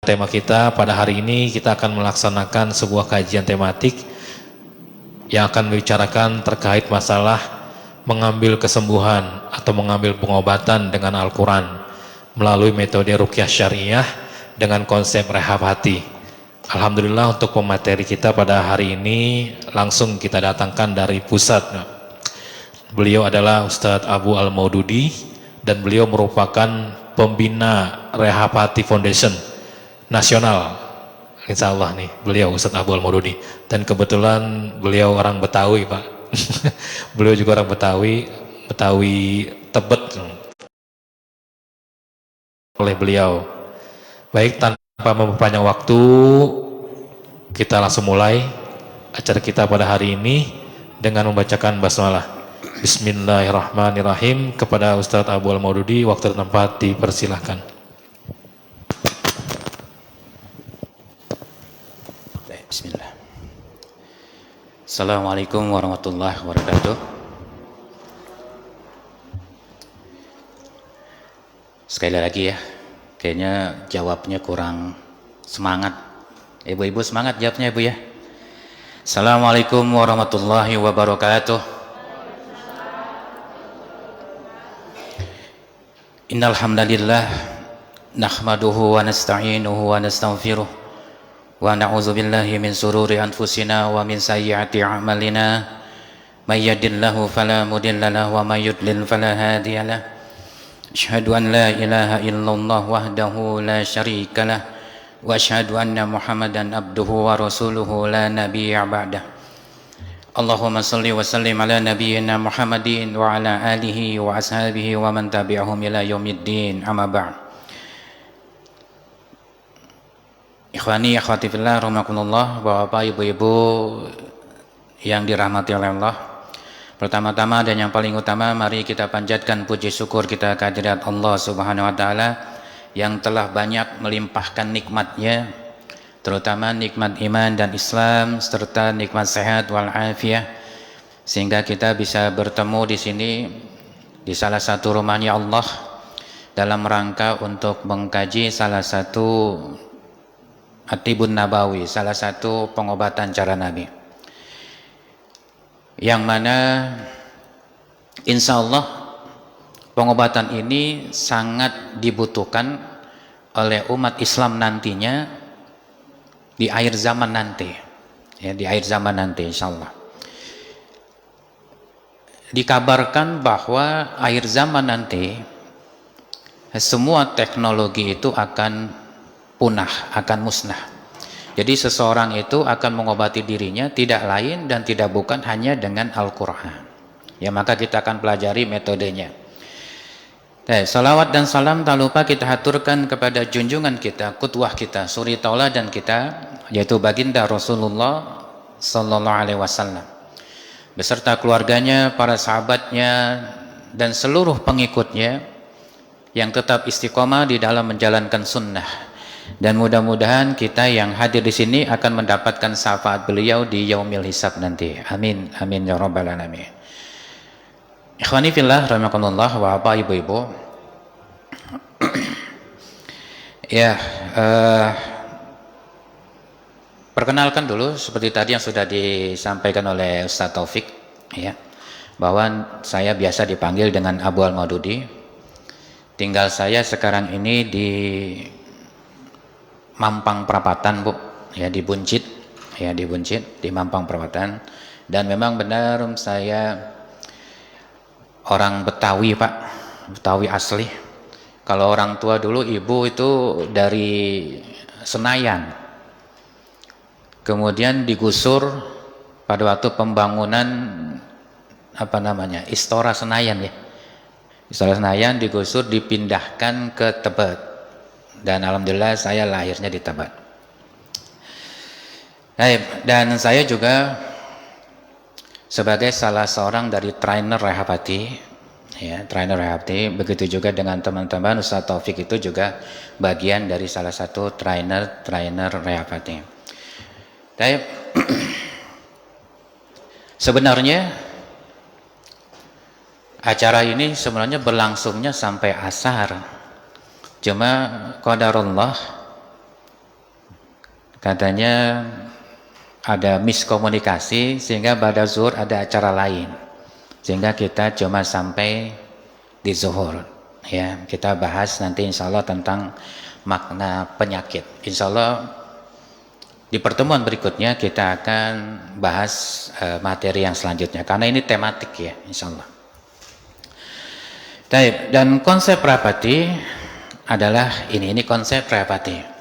tema kita pada hari ini, kita akan melaksanakan sebuah kajian tematik yang akan membicarakan terkait masalah mengambil kesembuhan atau mengambil pengobatan dengan Al-Quran melalui metode ruqyah syariah dengan konsep rehab hati. Alhamdulillah, untuk pemateri kita pada hari ini langsung kita datangkan dari pusat. Beliau adalah Ustadz Abu Al-Maududi dan beliau merupakan pembina Rehab Hati Foundation nasional. Insya Allah nih, beliau Ustadz Abu Al-Maududi, dan kebetulan beliau orang Betawi, Pak. Beliau juga orang Betawi Tebet oleh beliau. Baik, tanpa memperpanjang waktu, kita langsung mulai acara kita pada hari ini dengan membacakan basmalah. Bismillahirrahmanirrahim. Kepada Ustadz Abu Al-Maududi, waktu dan tempat dipersilahkan. Bismillah. Assalamualaikum warahmatullahi wabarakatuh. Sekali lagi ya, kayaknya jawabnya kurang semangat. Ibu-ibu semangat jawabnya, Ibu ya. Assalamualaikum warahmatullahi wabarakatuh. Innal hamdalillah nahmaduhu wa nasta'inuhu wa nastaghfiruh wa na'udzu billahi min sururi anfusina wa min sayyiati a'malina may yahdihillahu fala mudilla lahu wa may yudlil fala hadiya lahu. Asyhadu an la ilaha illallah wahdahu la syarika lah wa asyhadu anna Muhammadan abduhu wa rasuluhu la nabiyya ba'dah. Allahumma salli wa sallim ala nabiyyina Muhammadin wa ala alihi wa ashabihi wa man tabi'ahum ila yaumiddin, amma ba'd. Ikhwani akhwati fillah rahimakumullah, Bapak Ibu-ibu yang dirahmati oleh Allah. Pertama-tama dan yang paling utama, mari kita panjatkan puji syukur kita kehadirat Allah Subhanahu wa taala yang telah banyak melimpahkan nikmatnya, terutama nikmat iman dan Islam serta nikmat sehat wal afiyah, sehingga kita bisa bertemu di sini di salah satu rumahnya Allah dalam rangka untuk mengkaji salah satu At-Tibun Nabawi, salah satu pengobatan cara Nabi, yang mana insya Allah pengobatan ini sangat dibutuhkan oleh umat Islam nantinya di akhir zaman nanti, ya, di akhir zaman nanti insya Allah. Dikabarkan bahwa akhir zaman nanti semua teknologi itu akan punah, akan musnah. Jadi seseorang itu akan mengobati dirinya tidak lain dan tidak bukan hanya dengan Al-Quran. Ya, maka kita akan pelajari metodenya. Salawat dan salam tak lupa kita haturkan kepada junjungan kita, qudwah kita, suri tauladan kita, yaitu baginda Rasulullah sallallahu alaihi wasallam beserta keluarganya, para sahabatnya dan seluruh pengikutnya yang tetap istiqomah di dalam menjalankan sunnah. Dan mudah-mudahan kita yang hadir di sini akan mendapatkan syafaat beliau di yaumil hisab nanti. Amin, amin ya rabbal alamin. Ikhwani fillah rahimakumullah, Bapak Ibu-ibu. Ya, perkenalkan dulu seperti tadi yang sudah disampaikan oleh Ustaz Taufik, ya, bahwa saya biasa dipanggil dengan Abu Al-Maududi. Tinggal saya sekarang ini di Mampang Perapatan, Bu, ya, di Buncit, ya, di Buncit, di Mampang Perapatan. Dan memang benar saya orang Betawi, Pak, Betawi asli. Kalau orang tua dulu, ibu itu dari Senayan, kemudian digusur pada waktu pembangunan Istora Senayan, ya, Istora Senayan digusur, dipindahkan ke Tebet, dan alhamdulillah saya lahirnya di Tebet. Dan saya juga sebagai salah seorang dari trainer rehab hati, ya, trainer rehab hati. Begitu juga dengan teman-teman Ustaz Taufik itu juga bagian dari salah satu trainer rehab hati. Sebenarnya acara ini sebenarnya berlangsungnya sampai asar, cuma qadarullah Katanya ada miskomunikasi sehingga pada zuhur ada acara lain. Sehingga kita cuma sampai di zuhur. Ya, kita bahas nanti insya Allah tentang makna penyakit. Insya Allah di pertemuan berikutnya kita akan bahas materi yang selanjutnya. Karena ini tematik ya, insya Allah. Dan konsep Prayapati adalah ini konsep Prayapati.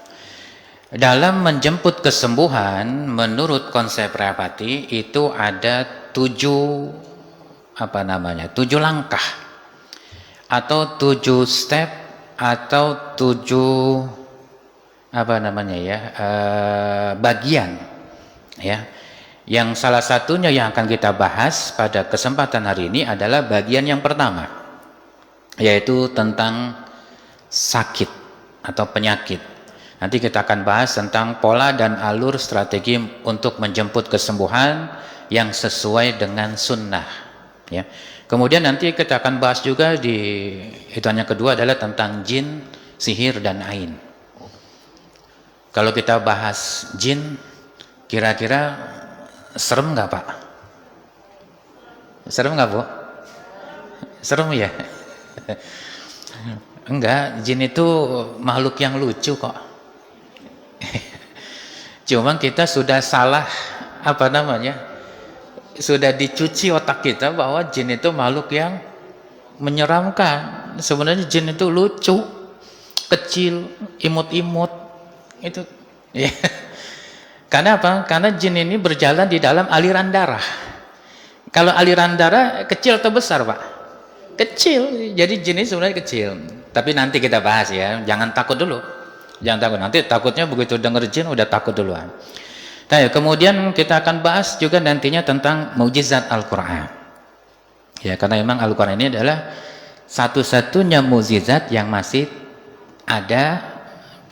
Dalam menjemput kesembuhan, menurut konsep Prayapati itu ada 7 langkah atau 7 step atau 7 bagian ya. Yang salah satunya yang akan kita bahas pada kesempatan hari ini adalah bagian yang pertama, yaitu tentang sakit atau penyakit. Nanti kita akan bahas tentang pola dan alur strategi untuk menjemput kesembuhan yang sesuai dengan sunnah ya. Kemudian nanti kita akan bahas juga di hitungan yang kedua adalah tentang jin, sihir dan ain. Kalau kita bahas jin, kira-kira serem nggak Pak? Serem nggak Bu? Serem ya? Enggak, jin itu makhluk yang lucu kok. Cuma kita sudah salah sudah dicuci otak kita bahwa jin itu makhluk yang menyeramkan. Sebenarnya jin itu lucu, kecil, imut-imut itu ya. Karena apa? Karena jin ini berjalan di dalam aliran darah. Kalau aliran darah kecil atau besar Pak? Kecil. Jadi jin ini sebenarnya kecil. Tapi nanti kita bahas ya, jangan takut dulu. Jangan takut, nanti takutnya begitu dengar jin udah takut duluan. Nah, kemudian kita akan bahas juga nantinya tentang mukjizat Al-Quran. Ya, karena memang Al-Quran ini adalah satu-satunya mukjizat yang masih ada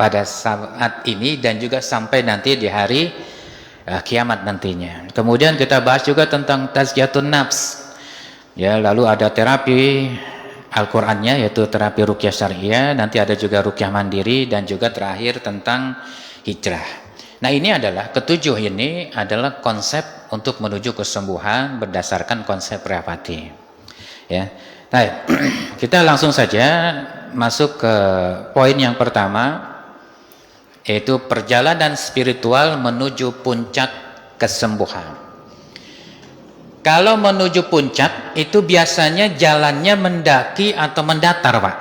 pada saat ini dan juga sampai nanti di hari kiamat nantinya. Kemudian kita bahas juga tentang tazkiyatun nafs. Ya, lalu ada terapi Al-Qur'annya yaitu terapi ruqyah syariah, nanti ada juga ruqyah mandiri dan juga terakhir tentang hijrah. Nah, ini adalah ketujuh ini adalah konsep untuk menuju kesembuhan berdasarkan konsep Prayapati. Ya. Baik, kita langsung saja masuk ke poin yang pertama, yaitu perjalanan spiritual menuju puncak kesembuhan. Kalau menuju puncak itu biasanya jalannya mendaki atau mendatar, Pak.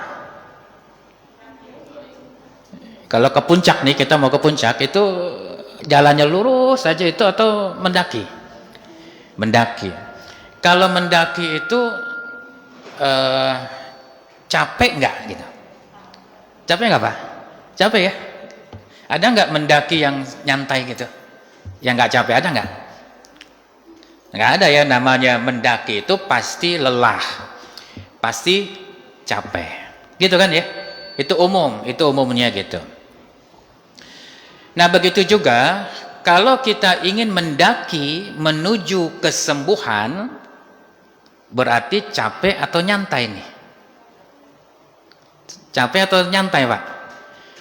Kalau ke puncak nih, kita mau ke puncak itu jalannya lurus saja itu atau mendaki? Mendaki. Kalau mendaki itu capek nggak gitu? Capek nggak Pak? Capek ya? Ada nggak mendaki yang nyantai gitu? Yang nggak capek ada nggak? Nggak ada ya, namanya mendaki itu pasti lelah, pasti capek, gitu kan ya? Itu umumnya gitu. Nah, begitu juga kalau kita ingin mendaki menuju kesembuhan, berarti capek atau nyantai nih? Capek atau nyantai Pak?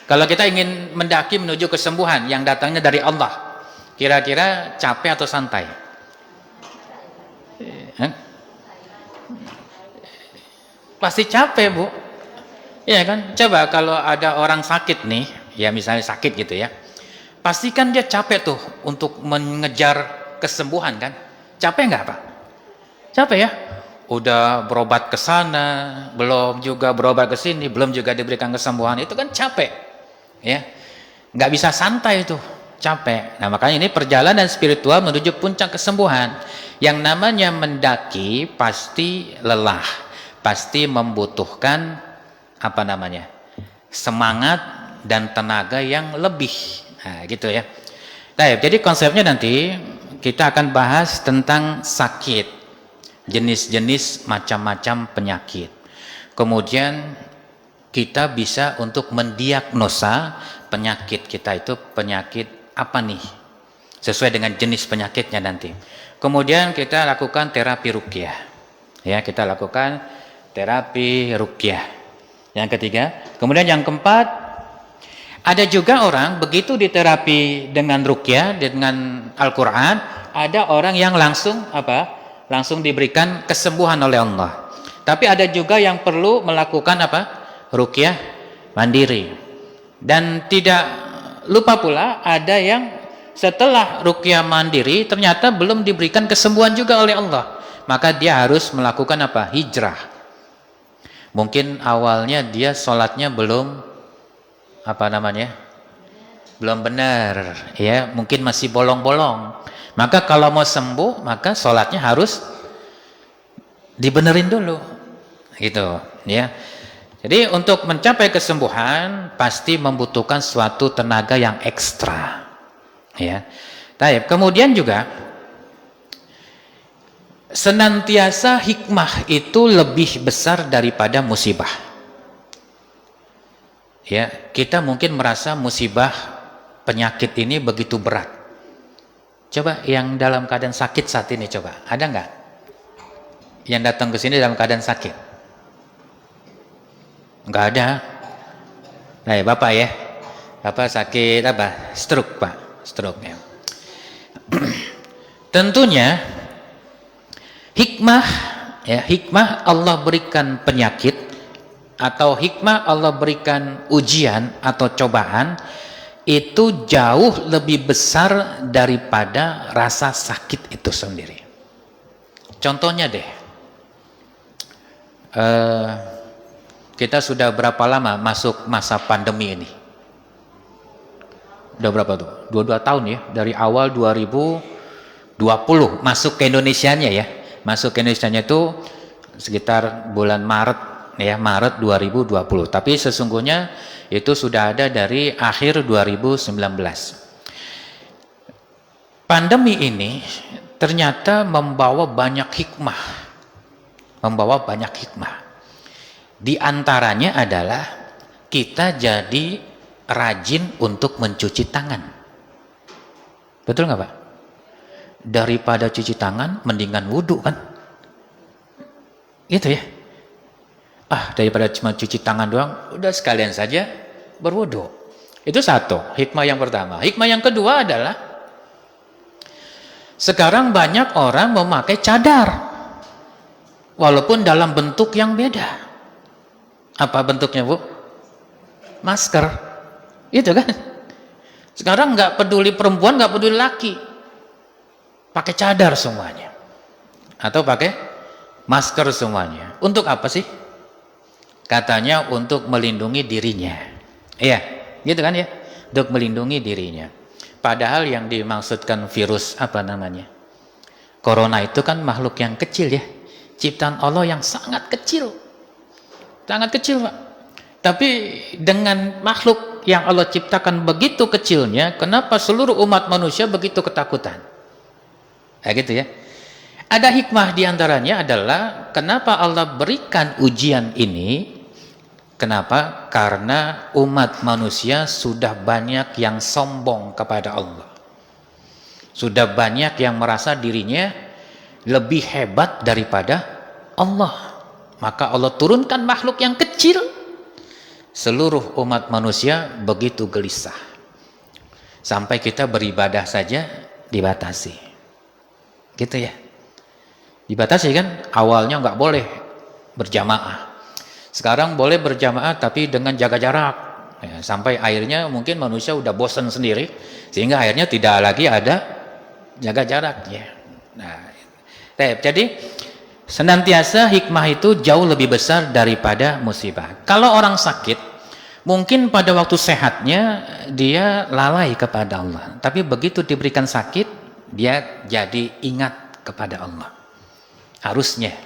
Kalau kita ingin mendaki menuju kesembuhan yang datangnya dari Allah, kira-kira capek atau santai? Pasti capek Bu. Iya kan? Coba kalau ada orang sakit nih, ya misalnya sakit gitu ya, pastikan dia capek tuh untuk mengejar kesembuhan kan? Capek nggak Pak? Capek ya? Udah berobat ke sana, belum juga berobat ke sini, belum juga diberikan kesembuhan, itu kan capek, ya? Nggak bisa santai itu, capek. Nah, makanya ini perjalanan spiritual menuju puncak kesembuhan. Yang namanya mendaki pasti lelah, pasti membutuhkan semangat dan tenaga yang lebih. Nah, gitu ya. Nah, jadi konsepnya nanti kita akan bahas tentang sakit, jenis-jenis macam-macam penyakit. Kemudian kita bisa untuk mendiagnosa penyakit kita itu penyakit apa nih, sesuai dengan jenis penyakitnya nanti. Kemudian kita lakukan terapi ruqyah. Ya, kita lakukan terapi ruqyah. Yang ketiga, kemudian yang keempat Ada juga orang begitu diterapi dengan ruqyah, dengan Al-Quran, ada orang yang langsung apa? Langsung diberikan kesembuhan oleh Allah. Tapi ada juga yang perlu melakukan apa? Ruqyah mandiri. Dan tidak lupa pula ada yang setelah ruqyah mandiri ternyata belum diberikan kesembuhan juga oleh Allah. Maka dia harus melakukan apa? Hijrah. Mungkin awalnya dia sholatnya belum apa namanya? Belum benar, ya, mungkin masih bolong-bolong. Maka kalau mau sembuh, maka sholatnya harus dibenerin dulu, gitu, ya. Jadi untuk mencapai kesembuhan pasti membutuhkan suatu tenaga yang ekstra, ya. Baik, kemudian juga senantiasa hikmah itu lebih besar daripada musibah. Ya, kita mungkin merasa musibah penyakit ini begitu berat. Coba yang dalam keadaan sakit saat ini, coba ada nggak yang datang ke sini dalam keadaan sakit? Nggak ada. Nah, ya, Bapak ya, Bapak sakit apa? Stroke, Pak, stroke ya. Tentunya hikmah, ya, hikmah Allah berikan penyakit atau hikmah Allah berikan ujian atau cobaan itu jauh lebih besar daripada rasa sakit itu sendiri. Contohnya deh, kita sudah berapa lama masuk masa pandemi ini? Udah berapa tuh? 22 tahun ya, dari awal 2020 masuk ke Indonesianya ya. Masuk ke Indonesianya itu sekitar bulan Maret ya, Maret 2020. Tapi sesungguhnya itu sudah ada dari akhir 2019. Pandemi ini ternyata membawa banyak hikmah. Membawa banyak hikmah. Di antaranya adalah kita jadi rajin untuk mencuci tangan. Betul nggak, Pak? Daripada cuci tangan, mendingan wudhu kan? Gitu ya. Daripada cuma cuci tangan doang, udah sekalian saja berwudu. Itu satu, hikmah yang pertama. Hikmah yang kedua adalah sekarang banyak orang memakai cadar walaupun dalam bentuk yang beda. Apa bentuknya, Bu? Masker. Itu kan. Sekarang nggak peduli perempuan, nggak peduli laki, pakai cadar semuanya atau pakai masker semuanya. Untuk apa sih? Katanya untuk melindungi dirinya. Iya, gitu kan ya? Untuk melindungi dirinya. Padahal yang dimaksudkan virus apa namanya? Corona itu kan makhluk yang kecil ya. Ciptaan Allah yang sangat kecil. Sangat kecil, Pak. Tapi dengan makhluk yang Allah ciptakan begitu kecilnya, kenapa seluruh umat manusia begitu ketakutan? Gitu ya. Ada hikmah diantaranya adalah kenapa Allah berikan ujian ini. Kenapa? Karena umat manusia sudah banyak yang sombong kepada Allah. Sudah banyak yang merasa dirinya lebih hebat daripada Allah. Maka Allah turunkan makhluk yang kecil. Seluruh umat manusia begitu gelisah. Sampai kita beribadah saja dibatasi. Gitu ya. Dibatasi kan? Awalnya nggak boleh berjamaah. Sekarang boleh berjamaah tapi dengan jaga jarak. Ya, sampai akhirnya mungkin manusia udah bosan sendiri. Sehingga akhirnya tidak lagi ada jaga jarak. Ya. Nah, jadi senantiasa hikmah itu jauh lebih besar daripada musibah. Kalau orang sakit, mungkin pada waktu sehatnya dia lalai kepada Allah. Tapi begitu diberikan sakit, dia jadi ingat kepada Allah. Harusnya.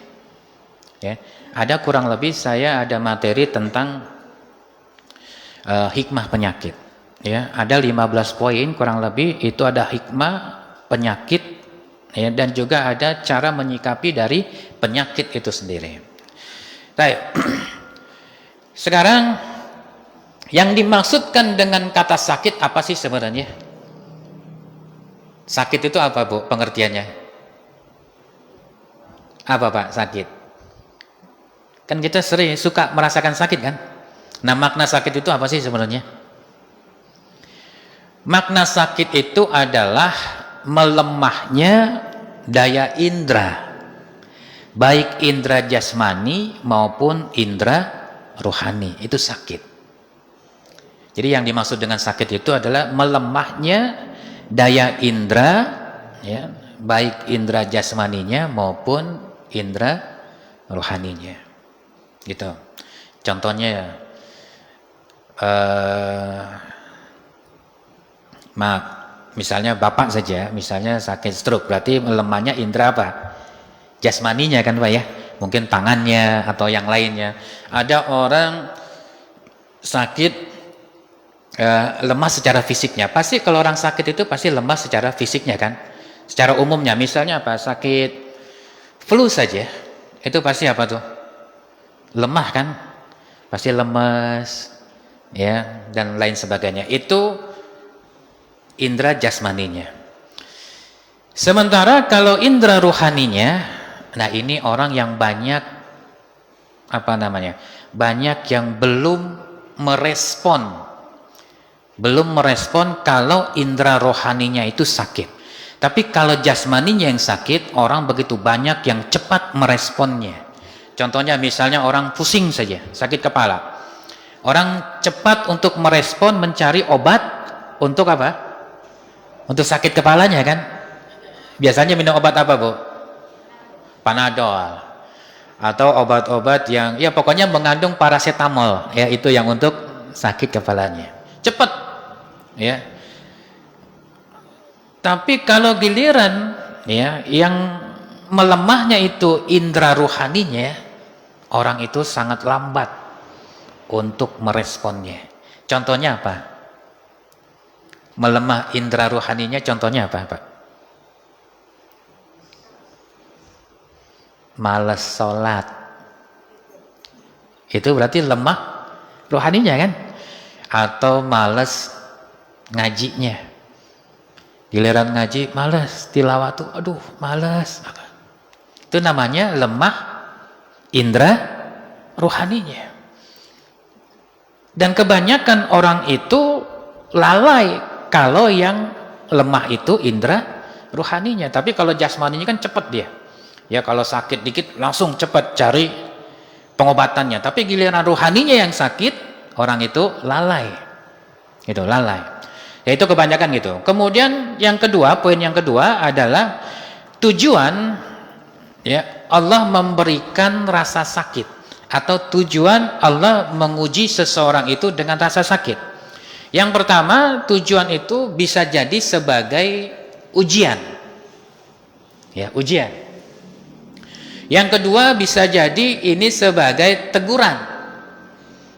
Ya. Ada kurang lebih saya ada materi tentang hikmah penyakit. Ya, ada 15 poin kurang lebih, itu ada hikmah penyakit ya, dan juga ada cara menyikapi dari penyakit itu sendiri. Baik. Sekarang yang dimaksudkan dengan kata sakit apa sih sebenarnya? Sakit itu apa, Bu, pengertiannya? Apa, Pak, sakit? Kan kita sering suka merasakan sakit kan? Nah, makna sakit itu apa sih sebenarnya? Makna sakit itu adalah melemahnya daya indera, baik indera jasmani maupun indera rohani, itu sakit. Jadi yang dimaksud dengan sakit itu adalah melemahnya daya indera, ya, baik indera jasmaninya maupun indera rohaninya, gitu. Contohnya, maaf, misalnya bapak saja, misalnya sakit stroke, berarti melemahnya indera apa? Jasmaninya kan Pak ya, mungkin tangannya atau yang lainnya. Ada orang sakit lemah secara fisiknya, pasti kalau orang sakit itu pasti lemah secara fisiknya kan, secara umumnya. Misalnya apa, sakit flu saja, itu pasti apa tuh? Lemah kan, pasti lemes, ya, dan lain sebagainya. Itu indera jasmaninya. Sementara kalau indera rohaninya, nah ini orang yang banyak banyak yang belum merespon kalau indera rohaninya itu sakit. Tapi kalau jasmaninya yang sakit, orang begitu banyak yang cepat meresponnya. Contohnya misalnya orang pusing saja, sakit kepala, orang cepat untuk merespon mencari obat untuk apa? Untuk sakit kepalanya kan. Biasanya minum obat apa Bu? Panadol, atau obat-obat yang ya pokoknya mengandung paracetamol, ya, itu yang untuk sakit kepalanya, cepat, ya. Tapi kalau giliran, ya, yang melemahnya itu indera rohaninya, orang itu sangat lambat untuk meresponnya. Contohnya apa? Melemah indera rohaninya, contohnya apa Pak? Malas sholat, itu berarti lemah rohaninya kan? Atau malas ngajinya, giliran ngaji malas, tilawah tuh aduh malas, itu namanya lemah indera rohaninya. Dan kebanyakan orang itu lalai kalau yang lemah itu indera rohaninya. Tapi kalau jasmaninya kan cepat dia, ya, kalau sakit dikit langsung cepat cari pengobatannya. Tapi giliran rohaninya yang sakit, orang itu lalai, itu lalai. Ya, itu kebanyakan gitu. Kemudian yang kedua, poin yang kedua adalah tujuan, ya, Allah memberikan rasa sakit, atau tujuan Allah menguji seseorang itu dengan rasa sakit. Yang pertama, tujuan itu bisa jadi sebagai ujian, ya, ujian. Yang kedua bisa jadi ini sebagai teguran,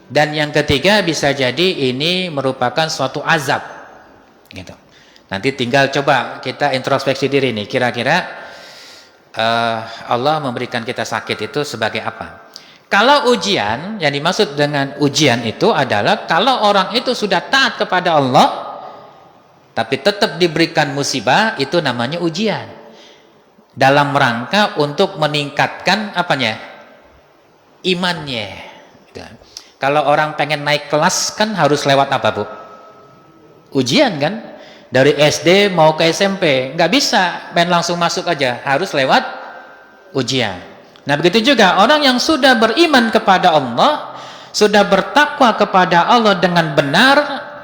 dan yang ketiga bisa jadi ini merupakan suatu azab, gitu. Nanti tinggal coba kita introspeksi diri nih, kira-kira Allah memberikan kita sakit itu sebagai apa? Kalau ujian, yang dimaksud dengan ujian itu adalah kalau orang itu sudah taat kepada Allah tapi tetap diberikan musibah, itu namanya ujian. Dalam rangka untuk meningkatkan apanya? Imannya. Kalau orang pengen naik kelas kan harus lewat apa Bu? Ujian kan? Dari SD mau ke SMP, nggak bisa main langsung masuk aja, harus lewat ujian. Nah begitu juga orang yang sudah beriman kepada Allah, sudah bertakwa kepada Allah dengan benar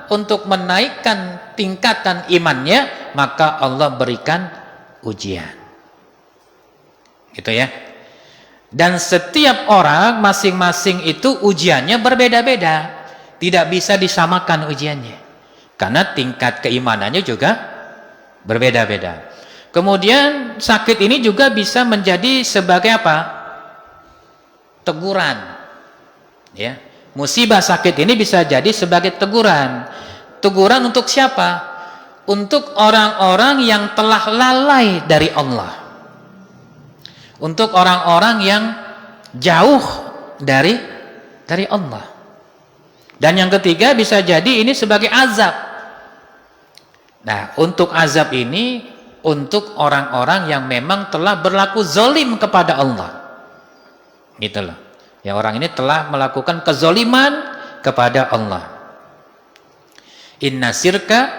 untuk menaikkan tingkatan imannya, maka Allah berikan ujian, gitu ya. Dan setiap orang masing-masing itu ujiannya berbeda-beda, tidak bisa disamakan ujiannya, karena tingkat keimanannya juga berbeda-beda. Kemudian sakit ini juga bisa menjadi sebagai apa? Teguran, ya. Musibah sakit ini bisa jadi sebagai teguran. Teguran untuk siapa? Untuk orang-orang yang telah lalai dari Allah, untuk orang-orang yang jauh dari Allah. Dan yang ketiga bisa jadi ini sebagai azab. Nah, untuk azab ini untuk orang-orang yang memang telah berlaku zalim kepada Allah, gitu loh. Ya, orang ini telah melakukan kezaliman kepada Allah. Inna syirka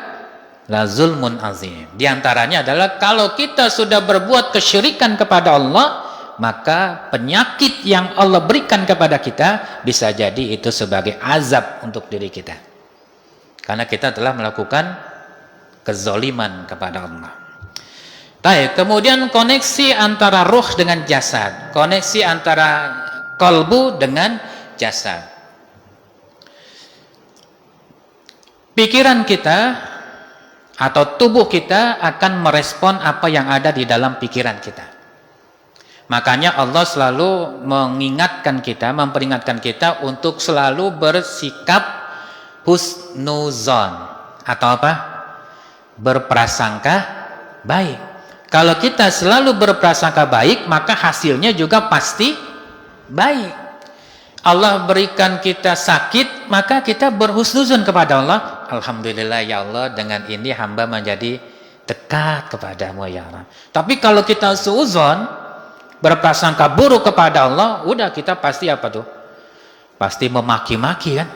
la zulmun azim. Di antaranya adalah kalau kita sudah berbuat kesyirikan kepada Allah, maka penyakit yang Allah berikan kepada kita bisa jadi itu sebagai azab untuk diri kita. Karena kita telah melakukan kezoliman kepada Allah. Baik, kemudian koneksi antara ruh dengan jasad, koneksi antara kalbu dengan jasad. Pikiran kita atau tubuh kita akan merespon apa yang ada di dalam pikiran kita. Makanya Allah selalu mengingatkan kita, memperingatkan kita untuk selalu bersikap husnuzon atau apa? Berprasangka baik. Kalau kita selalu berprasangka baik, maka hasilnya juga pasti baik. Allah berikan kita sakit, maka kita berhusnuzon kepada Allah. Alhamdulillah ya Allah, dengan ini hamba menjadi dekat kepadamu ya Allah. Tapi kalau kita suuzon, berprasangka buruk kepada Allah, udah kita pasti apa tuh? Pasti memaki-maki kan?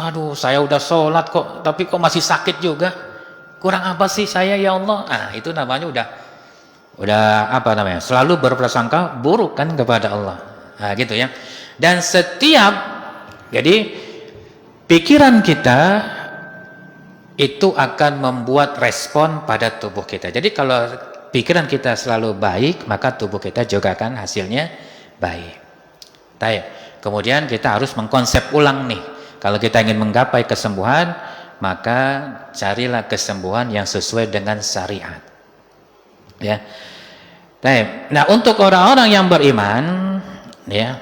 Aduh, saya udah sholat kok, tapi kok masih sakit juga. Kurang apa sih saya ya Allah? Ah, itu namanya udah apa namanya? Selalu berprasangka buruk kan kepada Allah. Nah, gitu ya. Dan jadi pikiran kita itu akan membuat respon pada tubuh kita. Jadi kalau pikiran kita selalu baik, maka tubuh kita juga akan hasilnya baik. Baik. Kemudian kita harus mengkonsep ulang nih. Kalau kita ingin menggapai kesembuhan, maka carilah kesembuhan yang sesuai dengan syariat. Ya. Baik. Nah, untuk orang-orang yang beriman, ya,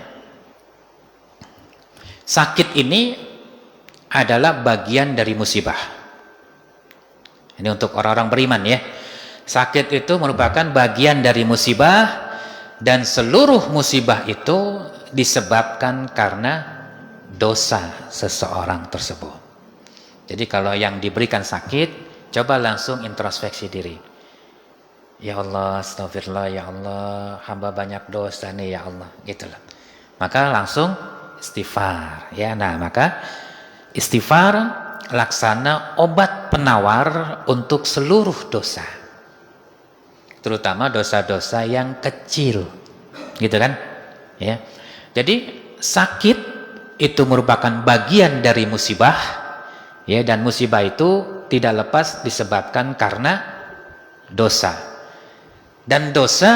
sakit ini adalah bagian dari musibah. Ini untuk orang-orang beriman ya. Sakit itu merupakan bagian dari musibah, dan seluruh musibah itu disebabkan karena dosa seseorang tersebut. Jadi kalau yang diberikan sakit, coba langsung introspeksi diri. Ya Allah, astagfirullah, ya Allah, hamba banyak dosa nih ya Allah, gitulah. Maka langsung istighfar ya. Nah, maka istighfar laksana obat penawar untuk seluruh dosa, terutama dosa-dosa yang kecil, gitu kan ya. Jadi sakit itu merupakan bagian dari musibah ya, dan musibah itu tidak lepas disebabkan karena dosa, dan dosa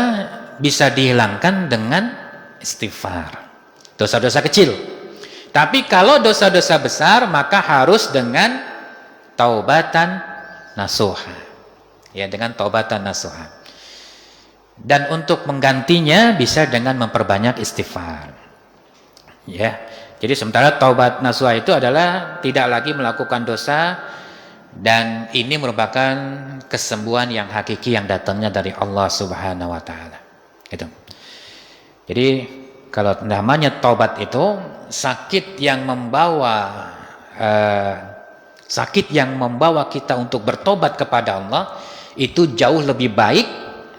bisa dihilangkan dengan istighfar, dosa-dosa kecil. Tapi kalau dosa-dosa besar, maka harus dengan taubatan nasuha ya, dengan taubatan nasuha. Dan untuk menggantinya bisa dengan memperbanyak istighfar ya. Jadi sementara taubat nasuha itu adalah tidak lagi melakukan dosa, dan ini merupakan kesembuhan yang hakiki yang datangnya dari Allah Subhanahu wa taala. Gitu. Jadi kalau namanya taubat itu sakit yang membawa kita untuk bertobat kepada Allah itu jauh lebih baik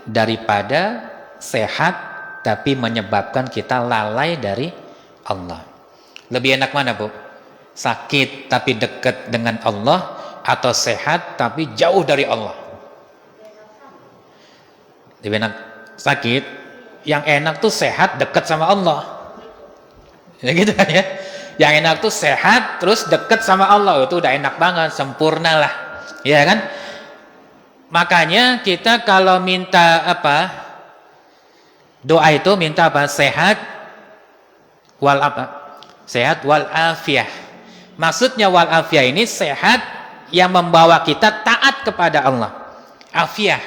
daripada sehat tapi menyebabkan kita lalai dari Allah. Lebih enak mana, Bu? Sakit tapi dekat dengan Allah, atau sehat tapi jauh dari Allah? Lebih enak sakit. Yang enak tuh sehat dekat sama Allah. Ya gitu kan ya. Yang enak tuh sehat terus dekat sama Allah, itu udah enak banget, sempurna lah. Ya kan? Makanya kita kalau minta apa? Doa itu minta apa? Sehat wal apa? Sehat wal afiyah. Maksudnya wal afiyah ini sehat yang membawa kita taat kepada Allah. Afiyah.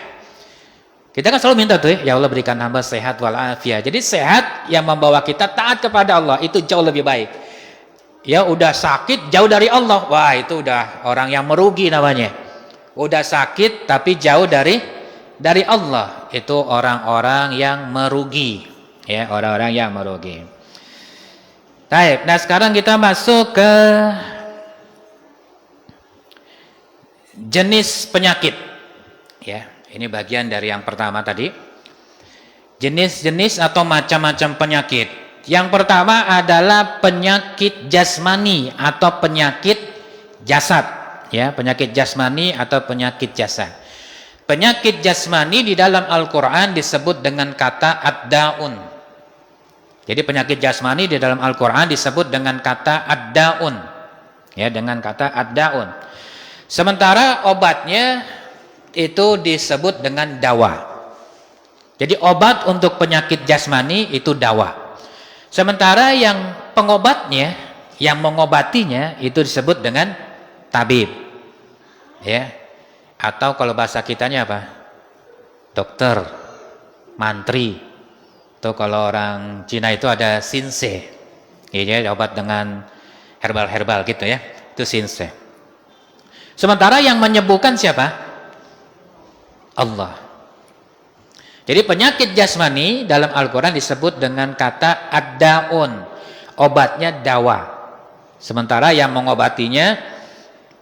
Kita kan selalu minta tuh ya Allah berikan hamba sehat wal afiyah. Jadi sehat yang membawa kita taat kepada Allah itu jauh lebih baik. Ya udah sakit jauh dari Allah, wah itu udah orang yang merugi namanya. Udah sakit tapi jauh dari Allah, itu orang-orang yang merugi. Ya, orang-orang yang merugi. Baik, nah sekarang kita masuk ke jenis penyakit. Ya, ini bagian dari yang pertama tadi. Jenis-jenis atau macam-macam penyakit. Yang pertama adalah penyakit jasmani atau penyakit jasad. ya, penyakit jasmani atau penyakit jasad. Penyakit jasmani di dalam Al-Qur'an disebut dengan kata ad-daun. Jadi penyakit jasmani di dalam Al-Qur'an disebut dengan kata ad-daun. Ya, dengan kata ad-daun. Sementara obatnya itu disebut dengan dawa. Jadi obat untuk penyakit jasmani itu dawa. Sementara yang pengobatnya, yang mengobatinya itu disebut dengan tabib. Ya. Atau kalau bahasa kitanya apa? Dokter, mantri. Atau kalau orang Cina itu ada sinse. Ya, obat dengan herbal-herbal gitu ya. Itu sinse. Sementara yang menyembuhkan siapa? Allah. Jadi penyakit jasmani dalam Al-Quran disebut dengan kata ad-daun. Obatnya dawa. Sementara yang mengobatinya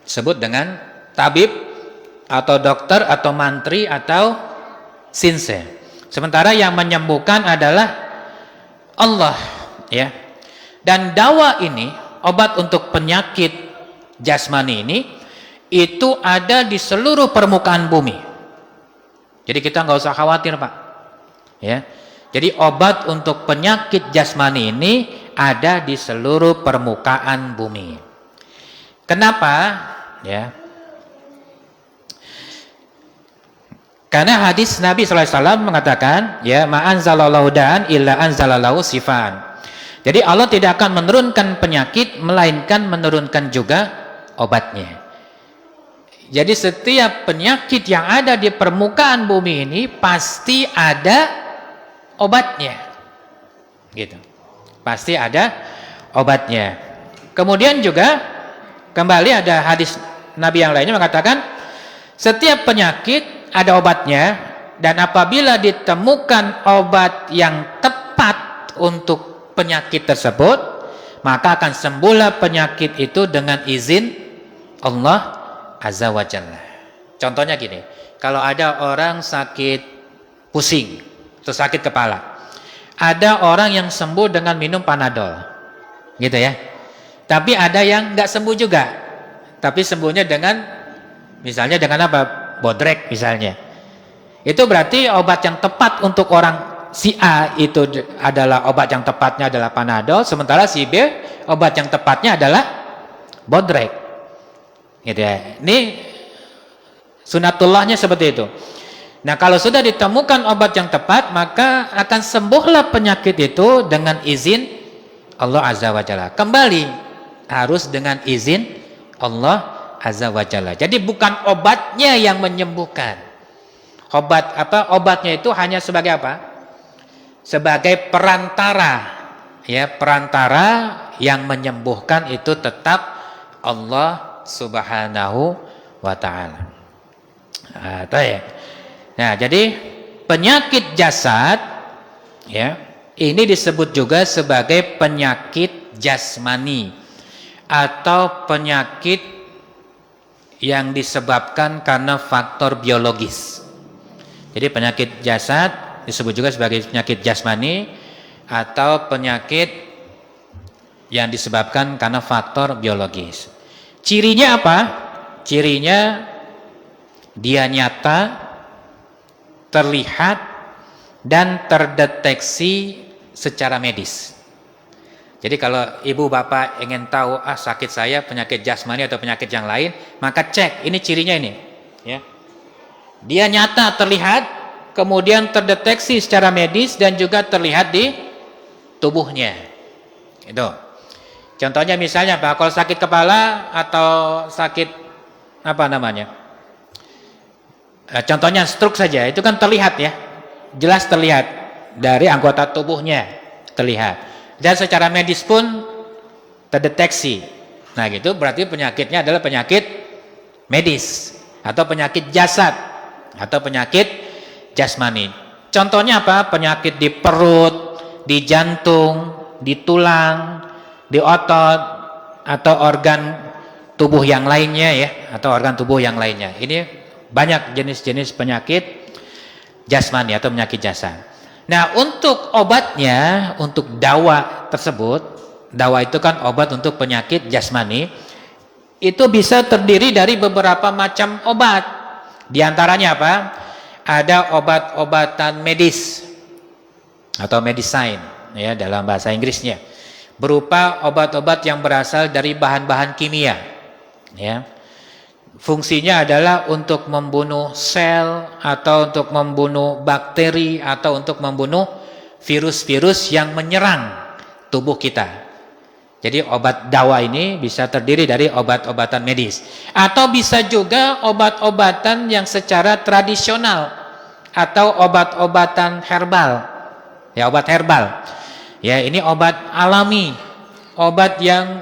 disebut dengan tabib atau dokter atau mantri atau sinse. Sementara yang menyembuhkan adalah Allah, ya. Dan dawa ini, obat untuk penyakit jasmani ini itu ada di seluruh permukaan bumi. Jadi kita nggak usah khawatir, Pak. Ya. Jadi obat untuk penyakit jasmani ini ada di seluruh permukaan bumi. Kenapa? Ya. Karena hadis Nabi SAW mengatakan, ya, ma'anzalallahu da'an illa anzalallahu sifaan. Jadi Allah tidak akan menurunkan penyakit, melainkan menurunkan juga obatnya. Jadi setiap penyakit yang ada di permukaan bumi ini pasti ada obatnya. Gitu. Pasti ada obatnya. Kemudian juga kembali ada hadis Nabi yang lainnya mengatakan, setiap penyakit ada obatnya, dan apabila ditemukan obat yang tepat untuk penyakit tersebut, maka akan sembuhlah penyakit itu dengan izin Allah Azza wa Jalla. Contohnya gini, kalau ada orang sakit pusing atau sakit kepala, ada orang yang sembuh dengan minum Panadol, gitu ya. Tapi ada yang nggak sembuh juga, tapi sembuhnya dengan, misalnya dengan apa? Bodrek misalnya. Itu berarti obat yang tepat untuk orang si A itu adalah obat yang tepatnya adalah Panadol, sementara si B obat yang tepatnya adalah Bodrek. Gitu ya. Ini sunatullahnya seperti itu. Nah, kalau sudah ditemukan obat yang tepat, maka akan sembuhlah penyakit itu dengan izin Allah Azza wa Jalla. Kembali harus dengan izin Allah Azza wa Jalla. Jadi bukan obatnya yang menyembuhkan. Obatnya itu hanya sebagai apa? Sebagai perantara. Ya, perantara yang menyembuhkan itu tetap Allah Subhanahu wa taala. Nah, jadi penyakit jasad, ya, ini disebut juga sebagai penyakit jasmani atau penyakit yang disebabkan karena faktor biologis. Jadi penyakit jasad disebut juga sebagai penyakit jasmani atau penyakit yang disebabkan karena faktor biologis. Cirinya apa? Cirinya dia nyata, terlihat, dan terdeteksi secara medis. Jadi kalau ibu bapak ingin tahu sakit saya penyakit jasmani atau penyakit yang lain, maka cek ini cirinya ini, ya. Dia nyata terlihat, kemudian terdeteksi secara medis dan juga terlihat di tubuhnya. Itu. Contohnya misalnya Pak, kalau sakit kepala atau sakit apa namanya? Contohnya stroke saja, itu kan terlihat ya. Jelas terlihat dari anggota tubuhnya terlihat. Dan secara medis pun terdeteksi. Nah gitu berarti penyakitnya adalah penyakit medis atau penyakit jasad atau penyakit jasmani. Contohnya apa? Penyakit di perut, di jantung, di tulang, di otot atau organ tubuh yang lainnya ya, atau organ tubuh yang lainnya. Ini banyak jenis-jenis penyakit jasmani atau penyakit jasad. Nah, untuk obatnya, untuk dawa tersebut, dawa itu kan obat untuk penyakit jasmani, itu bisa terdiri dari beberapa macam obat. Di antaranya apa? Ada obat-obatan medis atau medicine ya dalam bahasa Inggrisnya, berupa obat-obat yang berasal dari bahan-bahan kimia ya. Fungsinya adalah untuk membunuh sel atau untuk membunuh bakteri atau untuk membunuh virus-virus yang menyerang tubuh kita. Jadi obat dawa ini bisa terdiri dari obat-obatan medis, atau bisa juga obat-obatan yang secara tradisional atau obat-obatan herbal. Ya, obat herbal. Ya, ini obat alami, obat yang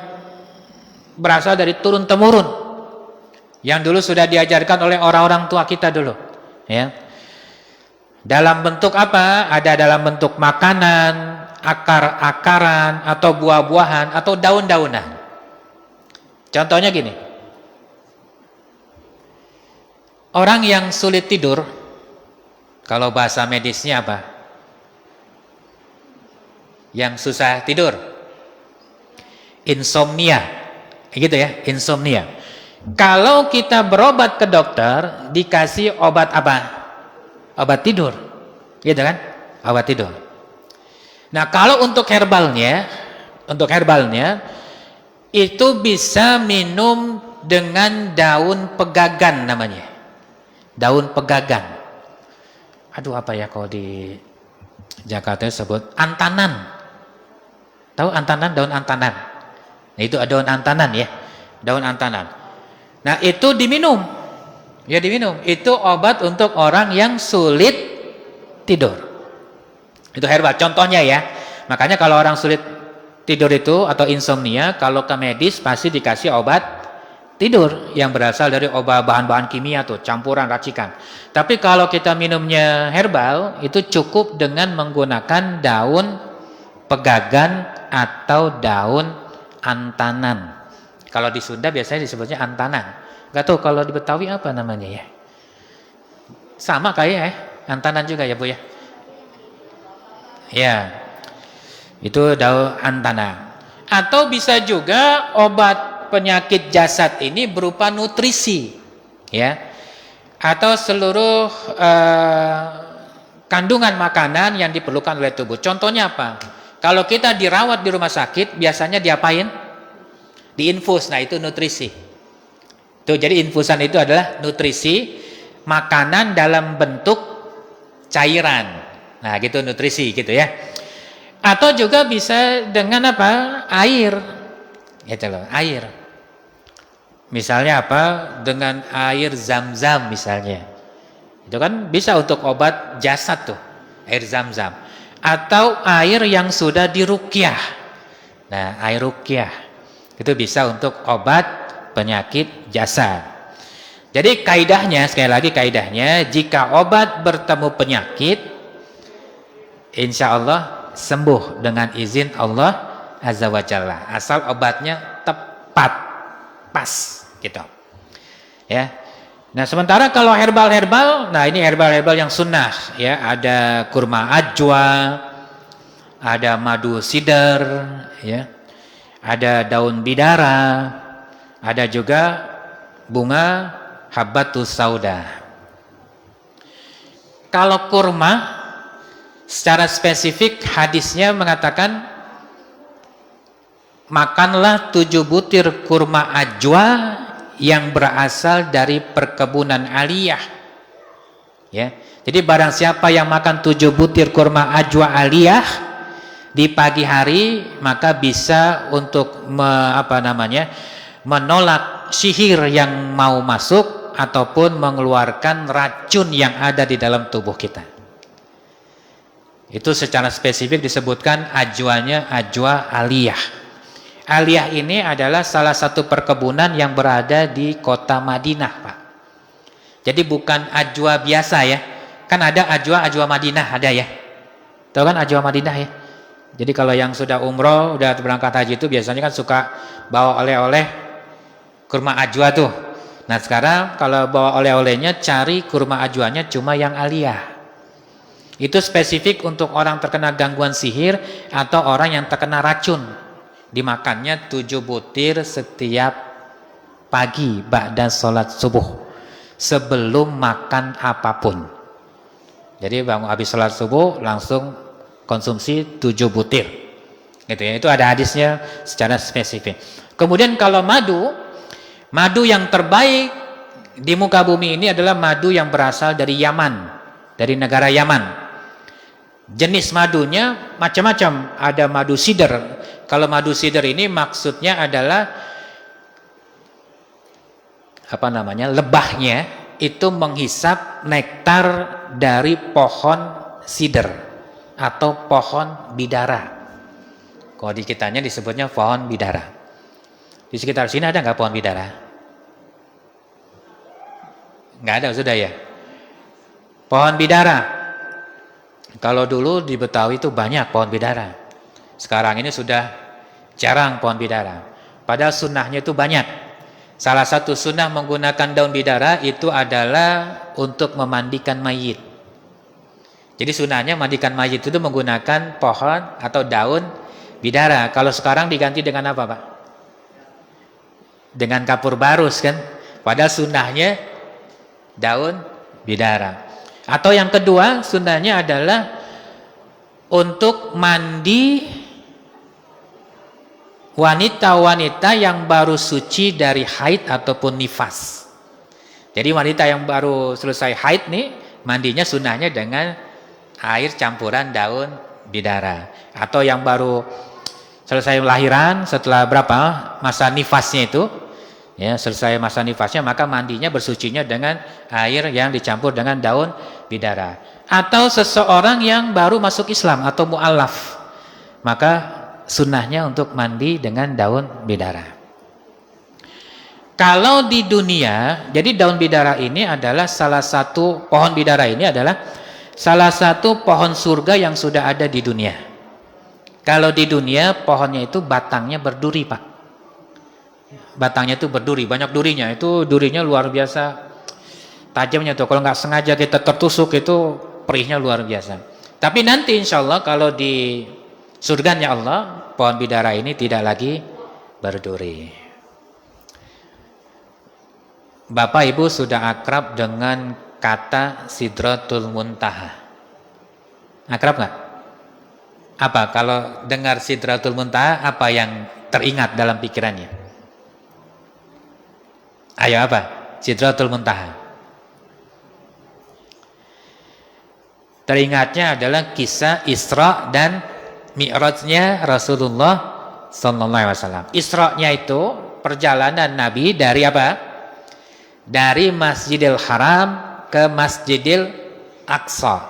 berasal dari turun temurun, yang dulu sudah diajarkan oleh orang-orang tua kita dulu. Ya. Dalam bentuk apa? Ada dalam bentuk makanan, akar-akaran, atau buah-buahan, atau daun-daunan. Contohnya gini, orang yang sulit tidur, kalau bahasa medisnya apa? Yang susah tidur, insomnia, gitu ya, insomnia. Kalau kita berobat ke dokter, dikasih obat apa? Obat tidur, gitu kan? Obat tidur. Nah, kalau untuk herbalnya itu bisa minum dengan daun pegagan namanya. Daun pegagan. Aduh, apa ya kalau di Jakarta sebut antanan. Tahu antanan, daun antanan? Nah, itu daun antanan ya. Daun antanan. Nah, itu diminum. Ya, diminum. Itu obat untuk orang yang sulit tidur. Itu herbal contohnya ya. Makanya kalau orang sulit tidur itu atau insomnia, kalau ke medis pasti dikasih obat tidur yang berasal dari obat bahan-bahan kimia tuh, campuran racikan. Tapi kalau kita minumnya herbal, itu cukup dengan menggunakan daun pegagan atau daun antanan. Kalau di Sunda biasanya disebutnya antanan. Gak tahu kalau di Betawi apa namanya ya. Sama kayak ya, antanan juga ya Bu ya. Ya, itu daun antanan. Atau bisa juga obat penyakit jasad ini berupa nutrisi, ya, atau seluruh kandungan makanan yang diperlukan oleh tubuh. Contohnya apa? Kalau kita dirawat di rumah sakit, biasanya diapain? Diinfus. Nah, itu nutrisi. Tuh, jadi infusan itu adalah nutrisi, makanan dalam bentuk cairan. Nah, gitu nutrisi gitu ya. Atau juga bisa dengan apa? Air. Gitu loh, air. Misalnya apa? Dengan air zam-zam misalnya. Itu kan bisa untuk obat jasad tuh, air zam-zam. Atau air yang sudah diruqyah. Nah, air ruqyah. Itu bisa untuk obat penyakit jasad. Jadi kaidahnya, sekali lagi kaidahnya, jika obat bertemu penyakit, insya Allah sembuh dengan izin Allah Azza wa Jalla, asal obatnya tepat, pas, gitu. Ya. Nah, sementara kalau herbal-herbal, nah ini herbal-herbal yang sunnah, ya, ada kurma ajwa, ada madu sidar, ya, ada daun bidara, ada juga bunga habbatus sauda. Kalau kurma, secara spesifik hadisnya mengatakan makanlah 7 butir kurma ajwa yang berasal dari perkebunan aliyah. Ya, jadi barang siapa yang makan 7 butir kurma ajwa aliyah di pagi hari, maka bisa untuk menolak sihir yang mau masuk ataupun mengeluarkan racun yang ada di dalam tubuh kita. Itu secara spesifik disebutkan ajwanya ajwa aliyah. Aliyah ini adalah salah satu perkebunan yang berada di kota Madinah, Pak. Jadi bukan ajwa biasa ya. Kan ada ajwa Madinah, ada ya. Tahu kan ajwa Madinah ya? Jadi kalau yang sudah umroh, udah berangkat haji itu biasanya kan suka bawa oleh-oleh kurma ajwa tuh. Nah, sekarang kalau bawa oleh-olehnya, cari kurma ajwanya cuma yang aliyah. Itu spesifik untuk orang terkena gangguan sihir atau orang yang terkena racun. Dimakannya 7 butir setiap pagi ba'da sholat subuh, sebelum makan apapun. Jadi bangun habis sholat subuh langsung konsumsi 7 butir. Gitu ya. Itu ada hadisnya secara spesifik. Kemudian kalau madu yang terbaik di muka bumi ini adalah madu yang berasal dari Yaman, dari negara Yaman. Jenis madunya macam-macam, ada madu sider. Kalau madu sider ini maksudnya adalah lebahnya itu menghisap nektar dari pohon sider atau pohon bidara. Kalau di kitanya disebutnya pohon bidara. Di sekitar sini ada nggak pohon bidara? Nggak ada, sudah ya. Pohon bidara. Kalau dulu di Betawi itu banyak pohon bidara. Sekarang ini sudah jarang pohon bidara. Padahal sunnahnya itu banyak. Salah satu sunnah menggunakan daun bidara itu adalah untuk memandikan mayit. Jadi sunnahnya mandikan mayit itu menggunakan pohon atau daun bidara. Kalau sekarang diganti dengan apa, Pak? Dengan kapur barus kan? Padahal sunnahnya daun bidara. Atau yang kedua sunnahnya adalah untuk mandi wanita-wanita yang baru suci dari haid ataupun nifas. Jadi wanita yang baru selesai haid nih, mandinya sunnahnya dengan air campuran daun bidara. Atau yang baru selesai lahiran setelah berapa masa nifasnya itu, ya selesai masa nifasnya, maka mandinya bersucinya dengan air yang dicampur dengan daun bidara. Atau seseorang yang baru masuk Islam atau mu'alaf, maka sunnahnya untuk mandi dengan daun bidara. Kalau di dunia, jadi daun bidara ini adalah salah satu, pohon bidara ini adalah salah satu pohon surga yang sudah ada di dunia. Kalau di dunia pohonnya itu batangnya berduri, Pak. Batangnya itu berduri, banyak durinya, itu durinya luar biasa tajamnya tuh. Kalau nggak sengaja kita tertusuk itu perihnya luar biasa. Tapi nanti insya Allah kalau di surganya Allah, pohon bidara ini tidak lagi berduri. Bapak Ibu sudah akrab dengan kata Sidratul Muntaha. Akrab nggak? Apa kalau dengar Sidratul Muntaha, apa yang teringat dalam pikirannya? Ayo apa? Sidratul Muntaha. Teringatnya adalah kisah Isra dan Mi'rajnya Rasulullah sallallahu alaihi wasallam. Isra-nya itu perjalanan Nabi dari apa? Dari Masjidil Haram ke Masjidil Aqsa.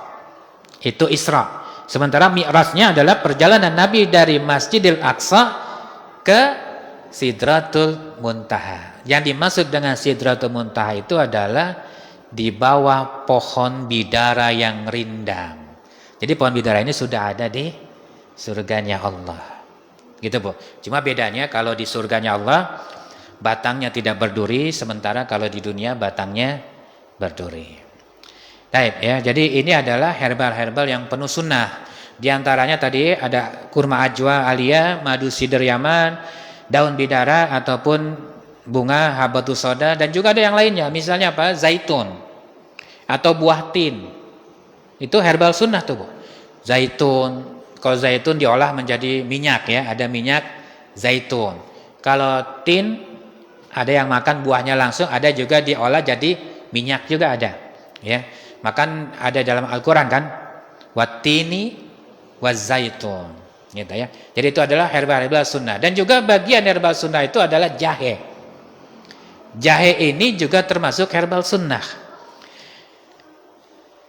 Itu Isra. Sementara Mi'rajnya adalah perjalanan Nabi dari Masjidil Aqsa ke Sidratul Muntaha. Yang dimaksud dengan Sidratul Muntaha itu adalah di bawah pohon bidara yang rindang. Jadi pohon bidara ini sudah ada di surganya Allah. Gitu, Bu. Cuma bedanya kalau di surganya Allah batangnya tidak berduri, sementara kalau di dunia batangnya berduri. Baik ya, jadi ini adalah herbal-herbal yang penuh sunnah. Di antaranya tadi ada kurma ajwa alia, madu sider Yaman, daun bidara ataupun bunga habatus soda, dan juga ada yang lainnya, misalnya apa? Zaitun atau buah tin. Itu herbal sunnah tuh, Bu. Zaitun, kalau zaitun diolah menjadi minyak ya, ada minyak zaitun. Kalau tin ada yang makan buahnya langsung, ada juga diolah jadi minyak juga ada. Ya, makan ada dalam Al-Qur'an kan? Wattini wazaitun. Gitu ya. Jadi itu adalah herbal sunnah. Dan juga bagian herbal sunnah itu adalah jahe. Jahe ini juga termasuk herbal sunnah.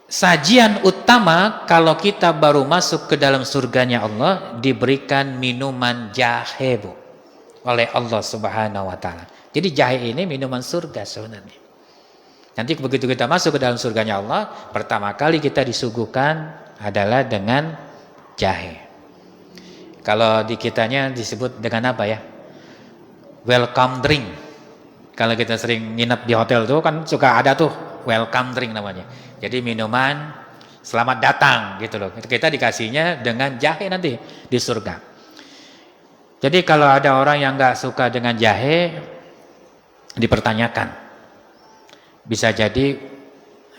Sajian utama kalau kita baru masuk ke dalam surganya Allah, diberikan minuman jahe, Bu, oleh Allah Subhanahu wa taala. Jadi jahe ini minuman surga sebenarnya. Nanti begitu kita masuk ke dalam surganya Allah, pertama kali kita disuguhkan adalah dengan jahe. Kalau di kitanya disebut dengan apa ya? Welcome drink. Kalau kita sering nginep di hotel tuh kan suka ada tuh welcome drink namanya. Jadi minuman selamat datang gitu loh. Kita dikasihnya dengan jahe nanti di surga. Jadi kalau ada orang yang nggak suka dengan jahe, dipertanyakan. Bisa jadi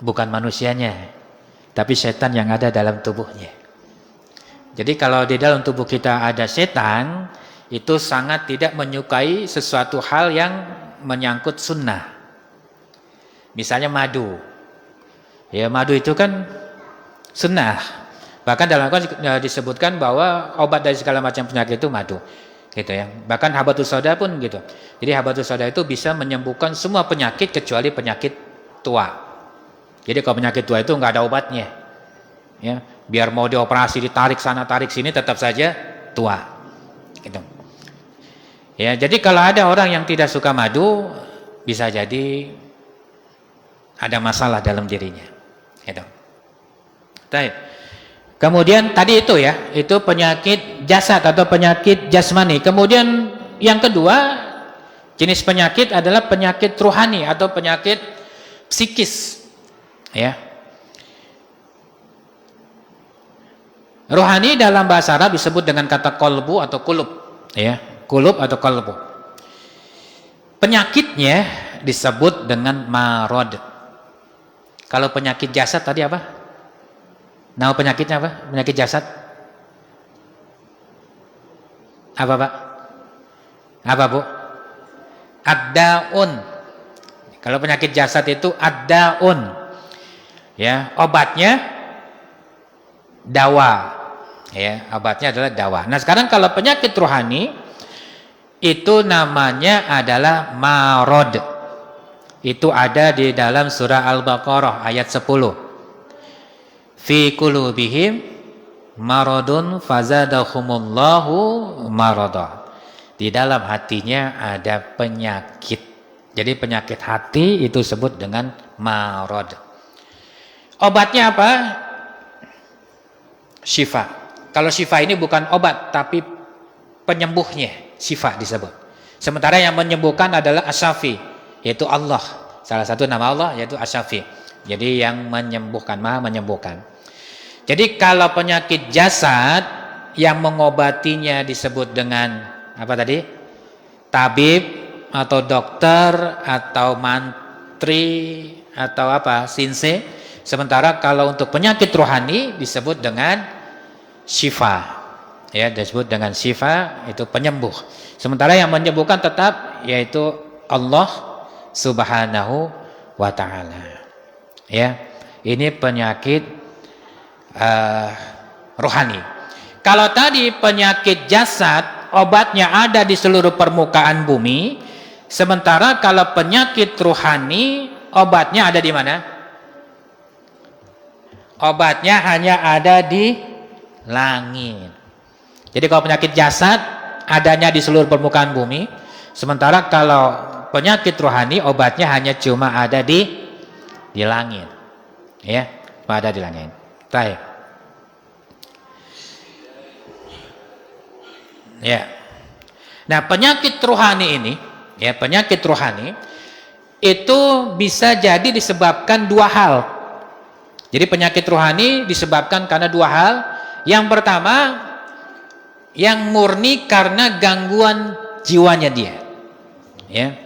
bukan manusianya, tapi setan yang ada dalam tubuhnya. Jadi kalau di dalam tubuh kita ada setan, itu sangat tidak menyukai sesuatu hal yang menyangkut sunnah. Misalnya madu. Ya, madu itu kan sunnah. Bahkan dalam Al-Quran disebutkan bahwa obat dari segala macam penyakit itu madu. Gitu ya. Bahkan habatus sauda pun gitu. Jadi habatus sauda itu bisa menyembuhkan semua penyakit kecuali penyakit tua. Jadi kalau penyakit tua itu nggak ada obatnya. Ya, biar mau dioperasi ditarik sana tarik sini tetap saja tua. Gitu. Ya, jadi kalau ada orang yang tidak suka madu, bisa jadi ada masalah dalam dirinya. Gitu. Baik. Kemudian tadi itu ya, itu penyakit jasad atau penyakit jasmani. Kemudian yang kedua, jenis penyakit adalah penyakit ruhani atau penyakit psikis. Ya. Ruhani dalam bahasa Arab disebut dengan kata kolbu atau kulub. Ya, kulub atau kolbu. Penyakitnya disebut dengan marod. Kalau penyakit jasad tadi apa? Nama penyakitnya apa? Penyakit jasad? Apa Pak? Apa Bu? Ad-daun. Kalau penyakit jasad itu ad-daun. Ya, obatnya dawa. Ya, obatnya adalah dawa. Nah, sekarang kalau penyakit rohani itu namanya adalah marod. Itu ada di dalam surah Al-Baqarah ayat 10. Fi qulubihim maradun fazadahumullahu marada. Di dalam hatinya ada penyakit. Jadi penyakit hati itu disebut dengan marad. Obatnya apa? Syifa. Kalau syifa ini bukan obat tapi penyembuhnya, syifa disebut. Sementara yang menyembuhkan adalah Asy-Syafi, yaitu Allah. Salah satu nama Allah yaitu Asy-Syafi. Jadi yang menyembuhkan, Maha menyembuhkan. Jadi kalau penyakit jasad yang mengobatinya disebut dengan apa tadi? Tabib atau dokter atau mantri atau apa? Sinse. Sementara kalau untuk penyakit rohani disebut dengan syifa. Ya, disebut dengan syifa, itu penyembuh. Sementara yang menyembuhkan tetap yaitu Allah Subhanahu wa taala. Ya. Ini penyakit rohani. Kalau tadi penyakit jasad obatnya ada di seluruh permukaan bumi, sementara kalau penyakit rohani obatnya ada di mana? Obatnya hanya ada di langit. Jadi kalau penyakit jasad adanya di seluruh permukaan bumi, sementara kalau penyakit rohani obatnya hanya cuma ada di langit. Ya, ada di langit. Baik. Ya. Nah, penyakit rohani ini, ya, penyakit rohani itu bisa jadi disebabkan dua hal. Jadi penyakit rohani disebabkan karena dua hal. Yang pertama, yang murni karena gangguan jiwanya dia. Ya.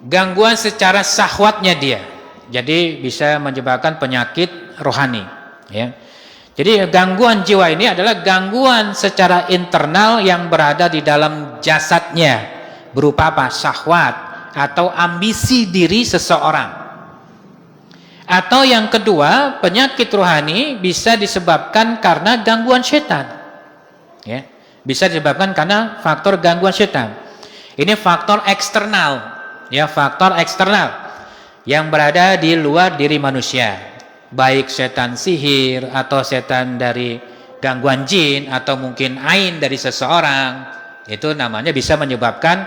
Gangguan secara syahwatnya dia. Jadi bisa menyebabkan penyakit rohani, ya. Jadi gangguan jiwa ini adalah gangguan secara internal yang berada di dalam jasadnya, berupa apa? Syahwat atau ambisi diri seseorang. Atau yang kedua, penyakit rohani bisa disebabkan karena gangguan setan. Ya, bisa disebabkan karena faktor gangguan setan. Ini faktor eksternal, ya, faktor eksternal yang berada di luar diri manusia, baik setan sihir atau setan dari gangguan jin atau mungkin ain dari seseorang, itu namanya bisa menyebabkan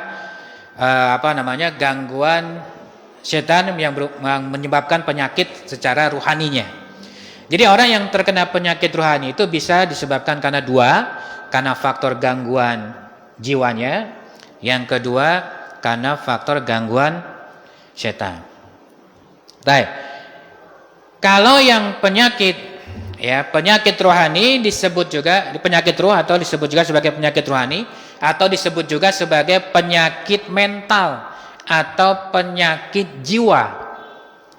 gangguan setan yang menyebabkan penyakit secara ruhaninya. Jadi orang yang terkena penyakit ruhani itu bisa disebabkan karena dua, karena faktor gangguan jiwanya, yang kedua karena faktor gangguan setan. Baik. Kalau yang penyakit, ya, penyakit rohani disebut juga penyakit roh atau disebut juga sebagai penyakit rohani atau disebut juga sebagai penyakit mental atau penyakit jiwa,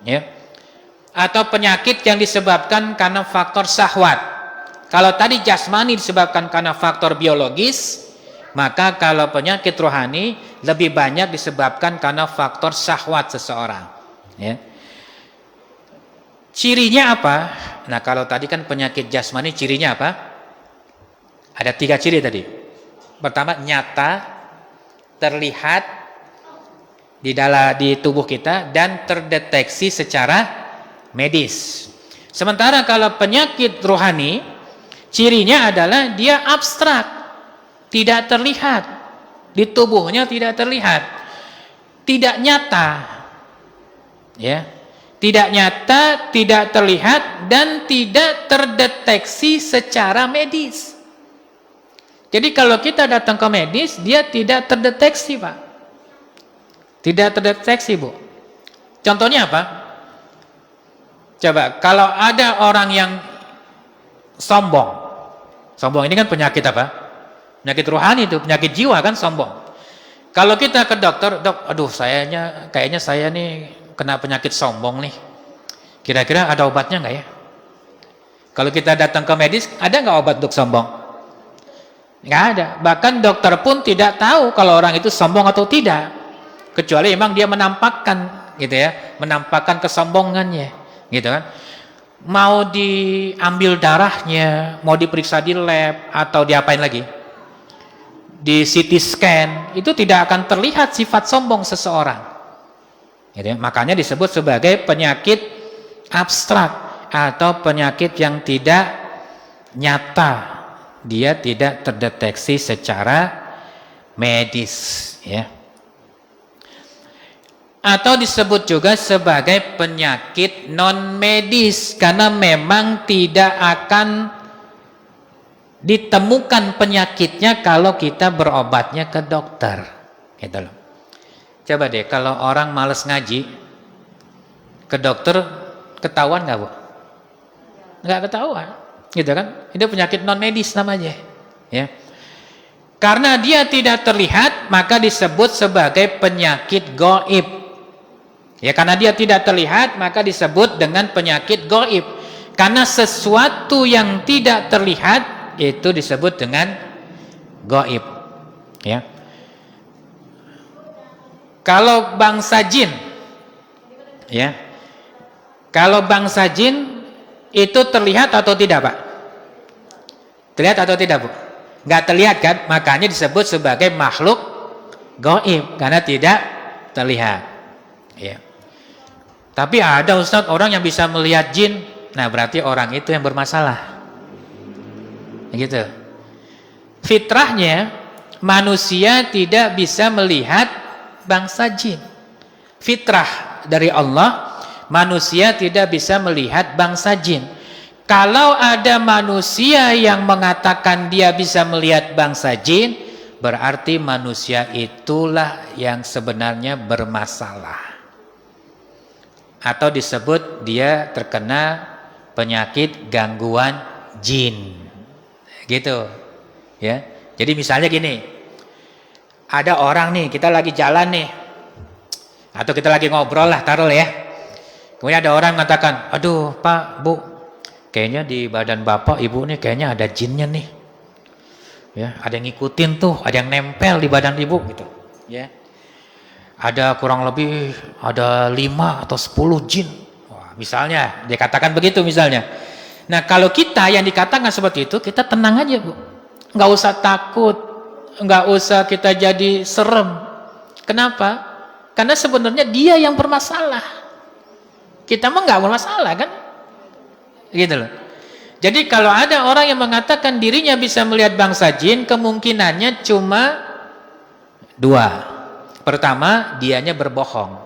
ya, atau penyakit yang disebabkan karena faktor syahwat. Kalau tadi jasmani disebabkan karena faktor biologis, maka kalau penyakit rohani lebih banyak disebabkan karena faktor syahwat seseorang, ya. Cirinya apa? Nah, kalau tadi kan penyakit jasmani cirinya apa? Ada 3 ciri tadi. Pertama, nyata, terlihat di tubuh kita dan terdeteksi secara medis. Sementara kalau penyakit rohani, cirinya adalah dia abstrak, tidak terlihat, di tubuhnya tidak terlihat, tidak nyata, ya. Tidak nyata, tidak terlihat, dan tidak terdeteksi secara medis. Jadi kalau kita datang ke medis, dia tidak terdeteksi, Pak. Tidak terdeteksi, Bu. Contohnya apa? Coba, kalau ada orang yang sombong. Sombong ini kan penyakit apa? Penyakit rohani itu, penyakit jiwa kan, sombong. Kalau kita ke dokter, dok, aduh kayaknya saya nih kena penyakit sombong nih. Kira-kira ada obatnya nggak ya? Kalau kita datang ke medis, ada nggak obat untuk sombong? Nggak ada. Bahkan dokter pun tidak tahu kalau orang itu sombong atau tidak, kecuali memang dia menampakkan, gitu ya, menampakkan kesombongannya, gitu kan. Mau diambil darahnya, mau diperiksa di lab atau diapain lagi, di CT scan, itu tidak akan terlihat sifat sombong seseorang. Makanya disebut sebagai penyakit abstrak atau penyakit yang tidak nyata, dia tidak terdeteksi secara medis, ya. Atau disebut juga sebagai penyakit non medis karena memang tidak akan ditemukan penyakitnya kalau kita berobatnya ke dokter, gitu loh. Coba deh, kalau orang malas ngaji, ke dokter ketahuan nggak, Bu? Nggak ketahuan, gitu kan? Itu penyakit non medis namanya, ya. Karena dia tidak terlihat, maka disebut sebagai penyakit gaib. Ya, karena dia tidak terlihat, maka disebut dengan penyakit gaib. Karena sesuatu yang tidak terlihat itu disebut dengan gaib, ya. Kalau bangsa jin, ya, kalau bangsa jin itu terlihat atau tidak, Pak? Terlihat atau tidak, Bu? Nggak terlihat kan? Makanya disebut sebagai makhluk gaib karena tidak terlihat, ya. Tapi ada, Ustadz, orang yang bisa melihat jin, nah berarti orang itu yang bermasalah, gitu. Fitrahnya manusia tidak bisa melihat bangsa jin. Fitrah dari Allah, manusia tidak bisa melihat bangsa jin. Kalau ada manusia yang mengatakan dia bisa melihat bangsa jin, berarti manusia itulah yang sebenarnya bermasalah. Atau disebut dia terkena penyakit gangguan jin, gitu, ya. Jadi misalnya gini, ada orang nih, kita lagi jalan nih, atau kita lagi ngobrol lah, taruh ya. Kemudian ada orang mengatakan, aduh Pak, Bu, kayaknya di badan Bapak, Ibu nih kayaknya ada jinnya nih, ya. Ada yang ngikutin tuh, ada yang nempel di badan Ibu, gitu, ya. Ada kurang lebih ada 5 atau 10 jin. Wah, misalnya dia katakan begitu misalnya. Nah, kalau kita yang dikatakan seperti itu, kita tenang aja, Bu, nggak usah takut, nggak usah kita jadi serem. Kenapa? Karena sebenarnya dia yang bermasalah. Kita mah nggak bermasalah kan? Gitu loh. Jadi kalau ada orang yang mengatakan dirinya bisa melihat bangsa jin, kemungkinannya cuma 2. Pertama, dianya berbohong.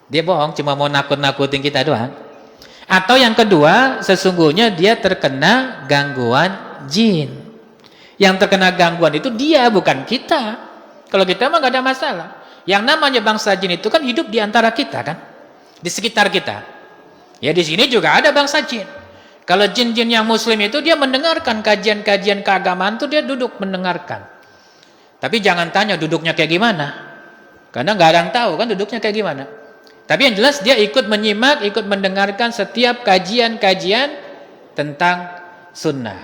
Dia bohong, cuma mau nakut-nakutin kita doang. Atau yang kedua, sesungguhnya dia terkena gangguan jin. Yang terkena gangguan itu dia, bukan kita. Kalau kita mah gak ada masalah. Yang namanya bangsa jin itu kan hidup di antara kita kan, di sekitar kita. Ya, di sini juga ada bangsa jin. Kalau jin-jin yang muslim itu dia mendengarkan kajian-kajian keagamaan itu, dia duduk mendengarkan. Tapi jangan tanya duduknya kayak gimana. Karena nggak ada yang tahu kan duduknya kayak gimana. Tapi yang jelas dia ikut menyimak, ikut mendengarkan setiap kajian-kajian tentang sunnah.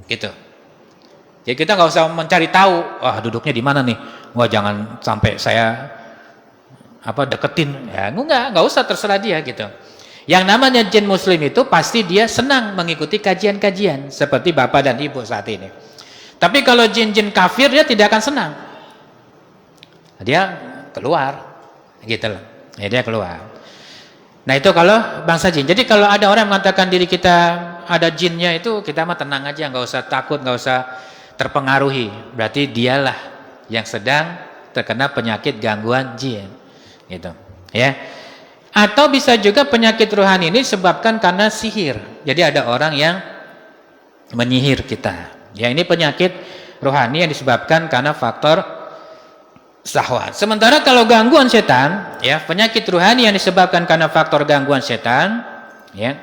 Gitu. Jadi kita nggak usah mencari tahu, wah duduknya di mana nih. Wah jangan sampai saya deketin. Ya nggak usah, terserah dia gitu. Yang namanya jin muslim itu pasti dia senang mengikuti kajian-kajian seperti bapak dan ibu saat ini. Tapi kalau jin-jin kafir dia tidak akan senang. Dia keluar gitu loh. Ya, dia keluar. Nah itu kalau bangsa jin. Jadi kalau ada orang yang mengatakan diri kita ada jinnya, itu kita mah tenang aja, nggak usah takut, nggak usah terpengaruhi. Berarti dialah yang sedang terkena penyakit gangguan jin. Gitu. Ya. Atau bisa juga penyakit rohani ini disebabkan karena sihir. Jadi ada orang yang menyihir kita. Ya ini penyakit rohani yang disebabkan karena faktor syahwat. Sementara kalau gangguan setan, ya penyakit rohani yang disebabkan karena faktor gangguan setan, ya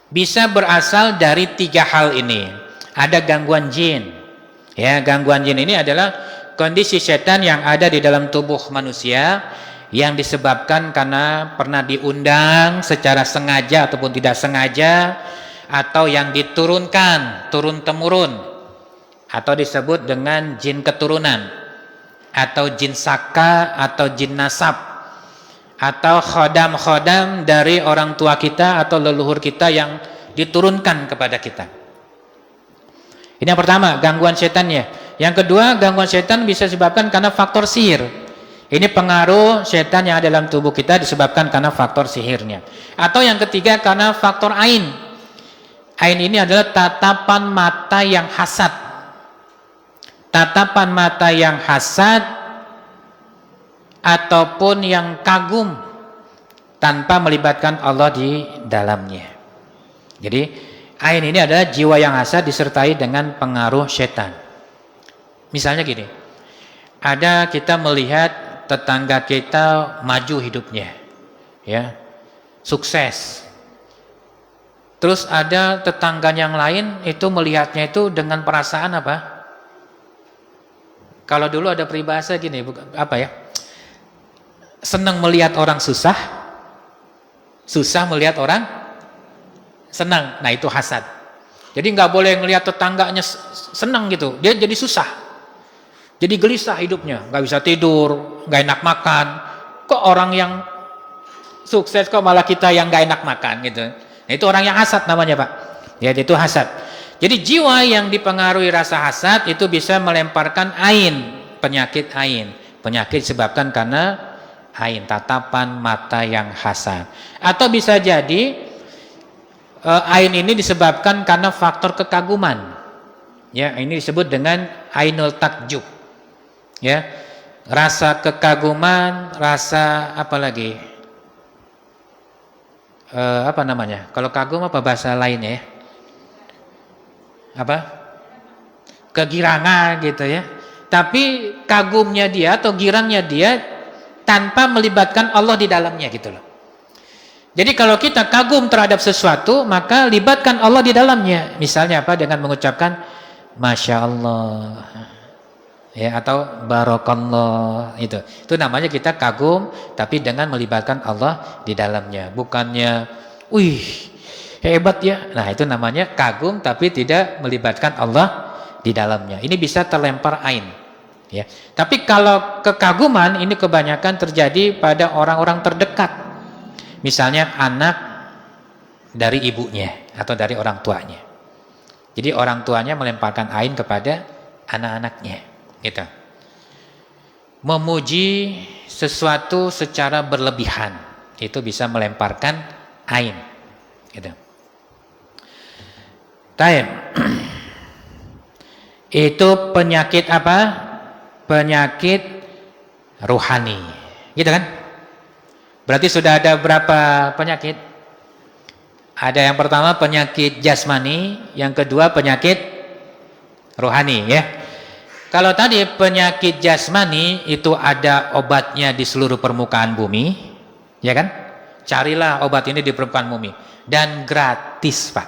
bisa berasal dari 3 hal ini. Ada gangguan jin. Ya, gangguan jin ini adalah kondisi setan yang ada di dalam tubuh manusia yang disebabkan karena pernah diundang secara sengaja ataupun tidak sengaja, atau yang diturunkan turun-temurun, atau disebut dengan jin keturunan, atau jin saka, atau jin nasab, atau khodam-khodam dari orang tua kita atau leluhur kita yang diturunkan kepada kita. Ini yang pertama, gangguan setannya. Yang kedua, gangguan setan bisa disebabkan karena faktor sihir. Ini pengaruh setan yang ada dalam tubuh kita disebabkan karena faktor sihirnya. Atau yang ketiga, karena faktor ain. Ain ini adalah tatapan mata yang hasad. Tatapan mata yang hasad ataupun yang kagum tanpa melibatkan Allah di dalamnya. Jadi ain ini adalah jiwa yang hasad disertai dengan pengaruh setan. Misalnya gini, ada kita melihat tetangga kita maju hidupnya, ya, sukses. Terus ada tetangga yang lain itu melihatnya itu dengan perasaan apa? Kalau dulu ada peribahasa gini, apa ya? Senang melihat orang susah, susah melihat orang senang. Nah itu hasad. Jadi nggak boleh melihat tetangganya senang gitu, dia jadi susah. Jadi gelisah hidupnya, nggak bisa tidur, nggak enak makan. Kok orang yang sukses kok malah kita yang nggak enak makan gitu. Nah, itu orang yang hasad namanya Pak. Ya itu hasad. Jadi jiwa yang dipengaruhi rasa hasad itu bisa melemparkan ain, penyakit ain. Penyakit disebabkan karena ain, tatapan mata yang hasad. Atau bisa jadi ain ini disebabkan karena faktor kekaguman. Ya, ini disebut dengan ainul takjub. Ya, rasa kekaguman, rasa apa lagi? Apa namanya? Kalau kagum apa bahasa lainnya ya? Apa? Kegirangan gitu ya. Tapi kagumnya dia atau girangnya dia tanpa melibatkan Allah di dalamnya gitu loh. Jadi kalau kita kagum terhadap sesuatu, maka libatkan Allah di dalamnya. Misalnya apa? Dengan mengucapkan Masya Allah, ya, atau Barakallah, itu namanya kita kagum, tapi dengan melibatkan Allah di dalamnya. Bukannya, wih hebat ya. Nah itu namanya kagum, tapi tidak melibatkan Allah di dalamnya. Ini bisa terlempar ain. Ya. Tapi kalau kekaguman ini kebanyakan terjadi pada orang-orang terdekat. Misalnya anak dari ibunya atau dari orang tuanya. Jadi orang tuanya melemparkan ain kepada anak-anaknya, gitu. Memuji sesuatu secara berlebihan itu bisa melemparkan ain, gitu. Taib. Itu penyakit apa? Penyakit rohani, gitu kan? Berarti sudah ada berapa penyakit? Ada yang pertama penyakit jasmani, yang kedua penyakit rohani, ya. Kalau tadi penyakit jasmani itu ada obatnya di seluruh permukaan bumi, ya kan? Carilah obat ini di permukaan bumi dan gratis, Pak.